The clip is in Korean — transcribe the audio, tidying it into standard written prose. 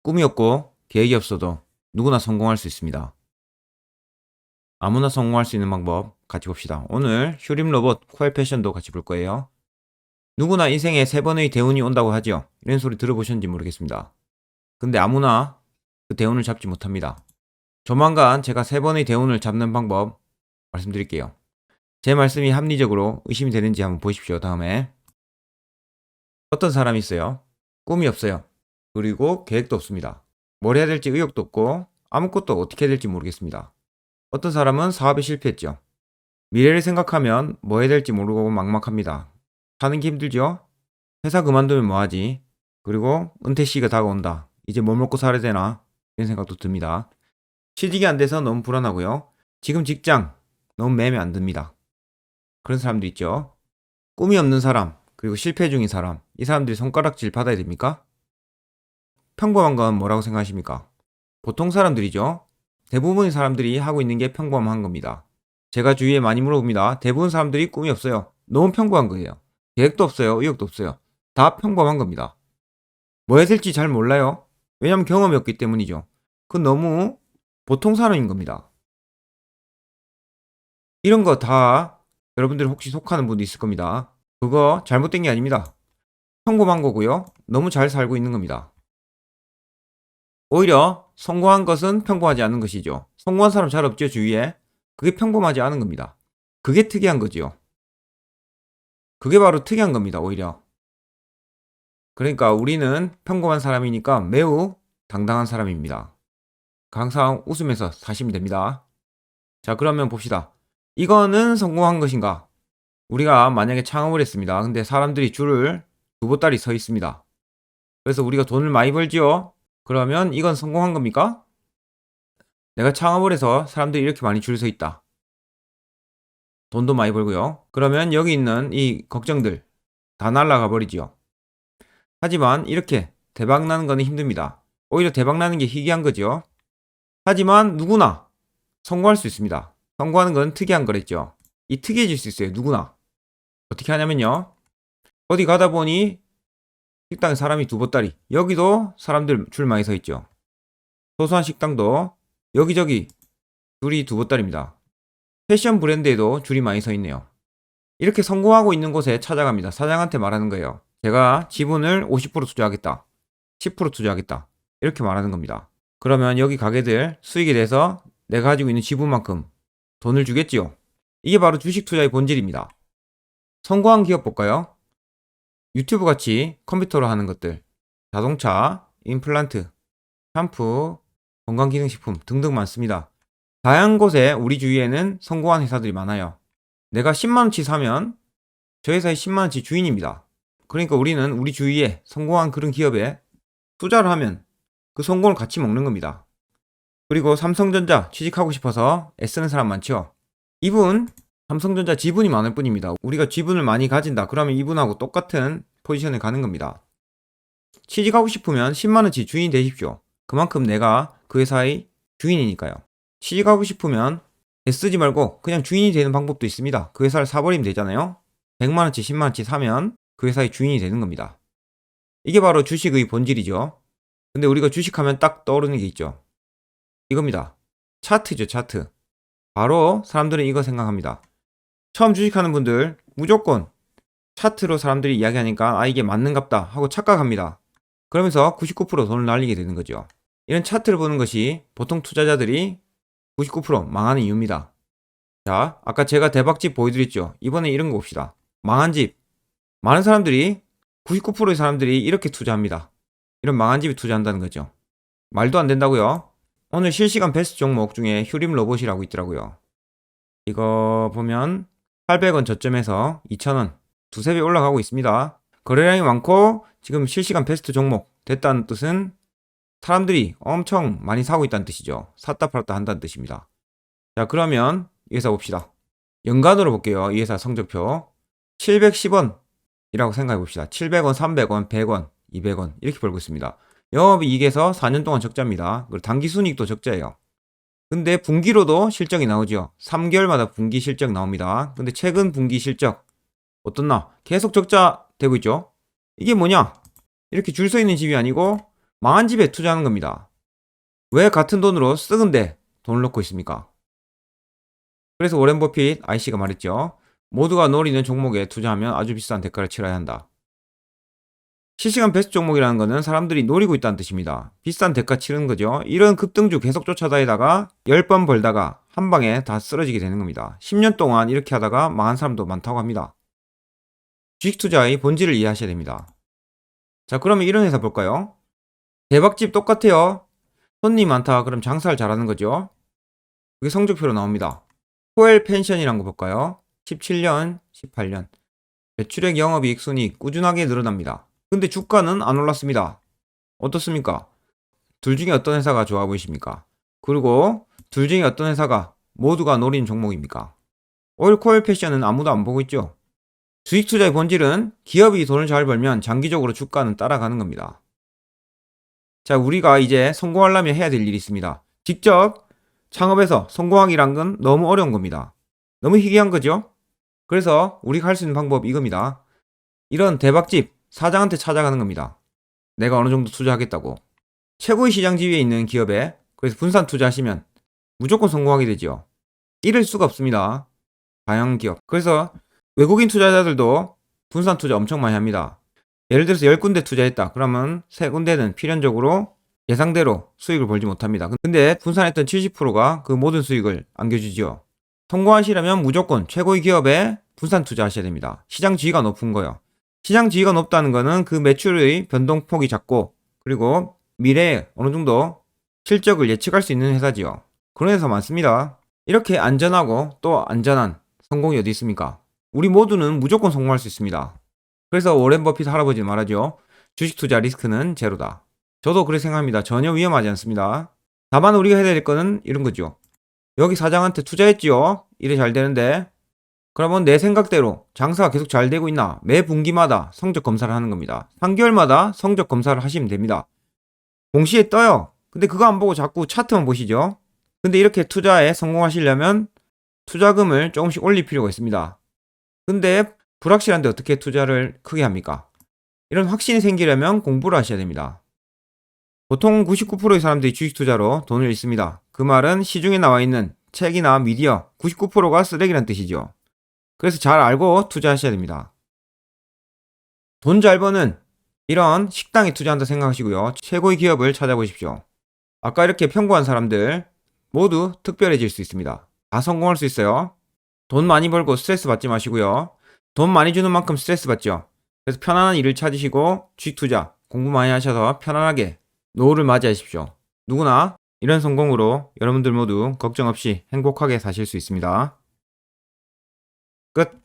꿈이 없고 계획이 없어도 누구나 성공할 수 있습니다. 아무나 성공할 수 있는 방법 같이 봅시다. 오늘 휴림 로봇 코엘 패션도 같이 볼 거예요. 누구나 인생에 3번의 대운이 온다고 하죠. 이런 소리 들어보셨는지 모르겠습니다. 근데 아무나 그 대운을 잡지 못합니다. 조만간 제가 3번의 대운을 잡는 방법 말씀드릴게요. 제 말씀이 합리적으로 의심이 되는지 한번 보십시오. 다음에 어떤 사람이 있어요. 꿈이 없어요. 그리고 계획도 없습니다. 뭘 해야 될지 의욕도 없고 아무것도 어떻게 해야 될지 모르겠습니다. 어떤 사람은 사업에 실패했죠. 미래를 생각하면 뭐 해야 될지 모르고 막막합니다. 사는 게 힘들죠? 회사 그만두면 뭐하지? 그리고 은퇴 시기가 다가온다. 이제 뭐 먹고 살아야 되나? 이런 생각도 듭니다. 취직이 안 돼서 너무 불안하고요. 지금 직장 너무 매매 안 듭니다. 그런 사람도 있죠. 꿈이 없는 사람, 그리고 실패 중인 사람, 이 사람들이 손가락질 받아야 됩니까? 평범한 건 뭐라고 생각하십니까? 보통 사람들이죠. 대부분의 사람들이 하고 있는 게 평범한 겁니다. 제가 주위에 많이 물어봅니다. 대부분 사람들이 꿈이 없어요. 너무 평범한 거예요. 계획도 없어요. 의욕도 없어요. 다 평범한 겁니다. 뭐 해야 될지 잘 몰라요. 왜냐하면 경험이 없기 때문이죠. 그건 너무 보통 사람인 겁니다. 이런 거 다 여러분들 혹시 속하는 분도 있을 겁니다. 그거 잘못된 게 아닙니다. 평범한 거고요. 너무 잘 살고 있는 겁니다. 오히려 성공한 것은 평범하지 않은 것이죠. 성공한 사람 잘 없죠, 주위에. 그게 평범하지 않은 겁니다. 그게 특이한 거지요. 그게 바로 특이한 겁니다, 오히려. 그러니까 우리는 평범한 사람이니까 매우 당당한 사람입니다. 항상 웃으면서 사시면 됩니다. 자, 그러면 봅시다. 이거는 성공한 것인가? 우리가 만약에 창업을 했습니다. 근데 사람들이 줄을 두 보따리 서 있습니다. 그래서 우리가 돈을 많이 벌지요? 그러면 이건 성공한 겁니까? 내가 창업을 해서 사람들이 이렇게 많이 줄 서 있다. 돈도 많이 벌고요. 그러면 여기 있는 이 걱정들 다 날아가 버리지요. 하지만 이렇게 대박 나는 거는 힘듭니다. 오히려 대박 나는 게 희귀한 거죠. 하지만 누구나 성공할 수 있습니다. 성공하는 건 특이한 거랬죠. 이 특이해질 수 있어요. 누구나. 어떻게 하냐면요. 어디 가다 보니 식당에 사람이 두 보따리. 여기도 사람들 줄 많이 서 있죠. 소소한 식당도 여기저기 줄이 두 보따리입니다. 패션 브랜드에도 줄이 많이 서 있네요. 이렇게 성공하고 있는 곳에 찾아갑니다. 사장한테 말하는 거예요. 제가 지분을 50% 투자하겠다. 10% 투자하겠다. 이렇게 말하는 겁니다. 그러면 여기 가게들 수익에 대해서 내가 가지고 있는 지분만큼 돈을 주겠지요. 이게 바로 주식 투자의 본질입니다. 성공한 기업 볼까요? 유튜브 같이 컴퓨터로 하는 것들, 자동차, 임플란트, 샴푸, 건강기능식품 등등 많습니다. 다양한 곳에 우리 주위에는 성공한 회사들이 많아요. 내가 10만원치 사면 저 회사의 10만원치 주인입니다. 그러니까 우리는 우리 주위에 성공한 그런 기업에 투자를 하면 그 성공을 같이 먹는 겁니다. 그리고 삼성전자 취직하고 싶어서 애쓰는 사람 많죠. 이분 삼성전자 지분이 많을 뿐입니다. 우리가 지분을 많이 가진다. 그러면 이분하고 똑같은 포지션에 가는 겁니다. 취직하고 싶으면 10만원치 주인이 되십시오. 그만큼 내가 그 회사의 주인이니까요. 취직하고 싶으면 애쓰지 말고 그냥 주인이 되는 방법도 있습니다. 그 회사를 사버리면 되잖아요. 100만원치 10만원치 사면 그 회사의 주인이 되는 겁니다. 이게 바로 주식의 본질이죠. 근데 우리가 주식하면 딱 떠오르는 게 있죠. 이겁니다. 차트죠, 차트. 바로 사람들은 이거 생각합니다. 처음 주식하는 분들 무조건 차트로 사람들이 이야기하니까 아 이게 맞는갑다 하고 착각합니다. 그러면서 99% 돈을 날리게 되는 거죠. 이런 차트를 보는 것이 보통 투자자들이 99% 망하는 이유입니다. 자, 아까 제가 대박집 보여드렸죠. 이번에 이런 거 봅시다. 망한 집. 많은 사람들이 99%의 사람들이 이렇게 투자합니다. 이런 망한 집에 투자한다는 거죠. 말도 안 된다고요. 오늘 실시간 베스트 종목 중에 휴림 로봇이라고 있더라고요. 이거 보면 800원 저점에서 2000원 두세 배 올라가고 있습니다. 거래량이 많고 지금 실시간 베스트 종목 됐다는 뜻은 사람들이 엄청 많이 사고 있다는 뜻이죠. 샀다 팔았다 한다는 뜻입니다. 자, 그러면 이 회사 봅시다. 연간으로 볼게요. 이 회사 성적표 710원 이라고 생각해 봅시다. 700원, 300원, 100원, 200원 이렇게 벌고 있습니다. 영업이익에서 4년 동안 적자입니다. 그리고 단기순이익도 적자예요. 근데 분기로도 실적이 나오죠. 3개월마다 분기 실적 나옵니다. 근데 최근 분기 실적 어떻나? 계속 적자 되고 있죠. 이게 뭐냐? 이렇게 줄 서 있는 집이 아니고 망한 집에 투자하는 겁니다. 왜 같은 돈으로 썩은데 돈을 넣고 있습니까? 그래서 워렌 버핏 IC가 말했죠. 모두가 노리는 종목에 투자하면 아주 비싼 대가를 치러야 한다. 실시간 베스트 종목이라는 것은 사람들이 노리고 있다는 뜻입니다. 비싼 대가 치르는 거죠. 이런 급등주 계속 쫓아다니다가 10번 벌다가 한 방에 다 쓰러지게 되는 겁니다. 10년 동안 이렇게 하다가 망한 사람도 많다고 합니다. 주식 투자의 본질을 이해하셔야 됩니다. 자, 그러면 이런 회사 볼까요? 대박집 똑같아요. 손님 많다. 그럼 장사를 잘하는 거죠. 그게 성적표로 나옵니다. 코엘 펜션이란 거 볼까요? 17년, 18년. 매출액, 영업이익, 순이익 꾸준하게 늘어납니다. 근데 주가는 안 올랐습니다. 어떻습니까? 둘 중에 어떤 회사가 좋아 보이십니까? 그리고 둘 중에 어떤 회사가 모두가 노린 종목입니까? 오일 코엘 패션은 아무도 안 보고 있죠. 주식 투자의 본질은 기업이 돈을 잘 벌면 장기적으로 주가는 따라가는 겁니다. 자, 우리가 이제 성공하려면 해야 될 일이 있습니다. 직접 창업해서 성공하기란 건 너무 어려운 겁니다. 너무 희귀한 거죠? 그래서 우리가 할 수 있는 방법이 이겁니다. 이런 대박집 사장한테 찾아가는 겁니다. 내가 어느 정도 투자하겠다고. 최고의 시장 지위에 있는 기업에 그래서 분산 투자하시면 무조건 성공하게 되죠. 잃을 수가 없습니다. 다양한 기업. 그래서 외국인 투자자들도 분산 투자 엄청 많이 합니다. 예를 들어서 10군데 투자했다. 그러면 3군데는 필연적으로 예상대로 수익을 벌지 못합니다. 근데 분산했던 70%가 그 모든 수익을 안겨주죠. 성공하시려면 무조건 최고의 기업에 분산 투자하셔야 됩니다. 시장 지위가 높은 거요. 시장 지위가 높다는 거는 그 매출의 변동폭이 작고 그리고 미래에 어느 정도 실적을 예측할 수 있는 회사지요. 그런 회사 많습니다. 이렇게 안전하고 또 안전한 성공이 어디 있습니까? 우리 모두는 무조건 성공할 수 있습니다. 그래서 워렌 버핏 할아버지는 말하죠. 주식 투자 리스크는 제로다. 저도 그렇게 생각합니다. 전혀 위험하지 않습니다. 다만 우리가 해야 될 거는 이런 거죠. 여기 사장한테 투자했지요. 일이 잘 되는데 그러면 내 생각대로 장사가 계속 잘 되고 있나 매 분기마다 성적 검사를 하는 겁니다. 3개월마다 성적 검사를 하시면 됩니다. 동시에 떠요. 근데 그거 안 보고 자꾸 차트만 보시죠. 근데 이렇게 투자에 성공하시려면 투자금을 조금씩 올릴 필요가 있습니다. 근데 불확실한데 어떻게 투자를 크게 합니까? 이런 확신이 생기려면 공부를 하셔야 됩니다. 보통 99%의 사람들이 주식 투자로 돈을 잃습니다. 그 말은 시중에 나와 있는 책이나 미디어 99%가 쓰레기란 뜻이죠. 그래서 잘 알고 투자하셔야 됩니다. 돈 잘 버는 이런 식당에 투자한다 생각하시고요. 최고의 기업을 찾아보십시오. 아까 이렇게 평범한 사람들 모두 특별해질 수 있습니다. 다 성공할 수 있어요. 돈 많이 벌고 스트레스 받지 마시고요. 돈 많이 주는 만큼 스트레스 받죠. 그래서 편안한 일을 찾으시고 주식 투자 공부 많이 하셔서 편안하게 노후를 맞이하십시오. 누구나 이런 성공으로 여러분들 모두 걱정 없이 행복하게 사실 수 있습니다. 끝.